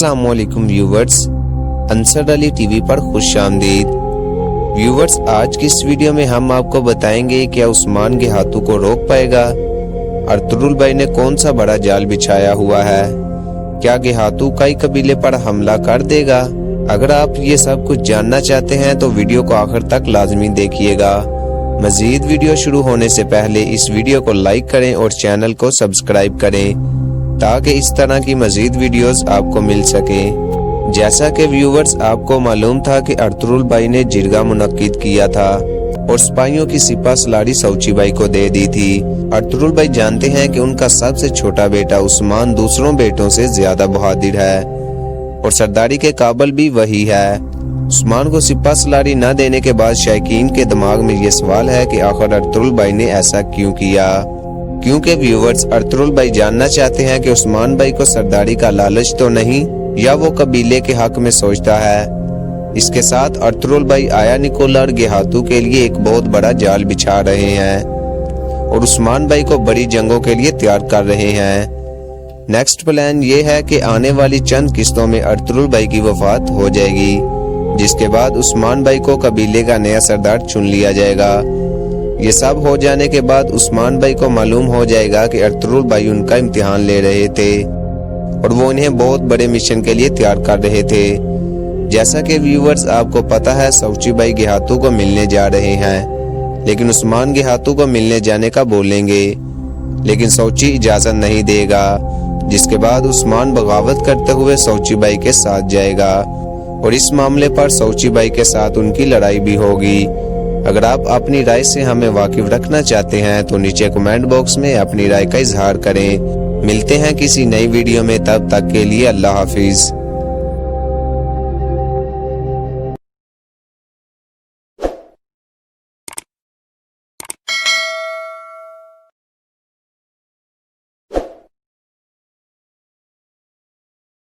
अस्सलाम वालेकुम viewers, Ansar Ali TV पर खुश आमदीद। व्यूवर्स, आज की इस वीडियो में हम आपको बताएंगे क्या उस्मान गेहातू को रोक पाएगा। अर्तुगरुल भाई ने कौन सा बड़ा जाल बिछाया हुआ है। क्या गेहातू कई कबीले पर हमला कर देगा। अगर आप ये सब कुछ जानना चाहते हैं तो वीडियो को आखिर तक लाजमी देखिएगा। मजीद वीडियो शुरू होने से पहले इस वीडियो को लाइक करें और चैनल को सब्सक्राइब करें ताकि इस तरह की मजीद वीडियोस आपको मिल सके। जैसा कि व्यूवर्स आपको मालूम था कि अर्तुगरुल भाई ने जिरगा मुनक्किद किया था और सिपाहियों की सिपा सलारी सौची भाई को दे दी थी। अर्तुगरुल भाई जानते हैं कि उनका सबसे छोटा बेटा उस्मान दूसरों बेटों से ज्यादा बहादुर है और सरदारी के काबिल भी वही है। उस्मान को सिपा सलारी न देने के बाद शायकीन के दिमाग में ये सवाल है कि आखिर अर्तुगरुल भाई ने ऐसा क्यों किया। क्योंकि व्यूवर्स अर्तुगरुल भाई जानना चाहते हैं कि उस्मान भाई को सरदारी का लालच तो नहीं या वो कबीले के हक में सोचता है। इसके साथ अर्तुगरुल भाई आया निकोला और गेहातू के लिए एक बहुत बड़ा जाल बिछा रहे हैं और उस्मान भाई को बड़ी जंगों के लिए तैयार कर रहे हैं। नेक्स्ट प्लान ये है कि आने वाली चंद किस्तों में अर्तुगरुल भाई की वफात हो जाएगी, जिसके बाद उस्मान भाई को कबीले का नया सरदार चुन लिया जाएगा। ये सब हो जाने के बाद उस्मान भाई को मालूम हो जाएगा कि अर्तुगरुल भाई उनका इम्तिहान ले रहे थे और वो इन्हें बहुत बड़े मिशन के लिए तैयार कर रहे थे। जैसा कि व्यूवर्स आपको पता है सौची भाई गेहातू को मिलने जा रहे हैं, लेकिन उस्मान गेहातू को मिलने जाने का बोलेंगे, लेकिन सौची इजाजत नहीं देगा। जिसके बाद उस्मान बगावत करते हुए सौची भाई के साथ जाएगा और इस मामले पर सौची भाई के साथ उनकी लड़ाई भी होगी। अगर आप अपनी राय से हमें वाकिफ रखना चाहते हैं तो नीचे कमेंट बॉक्स में अपनी राय का इजहार करें। मिलते हैं किसी नई वीडियो में, तब तक के लिए अल्लाह हाफिज।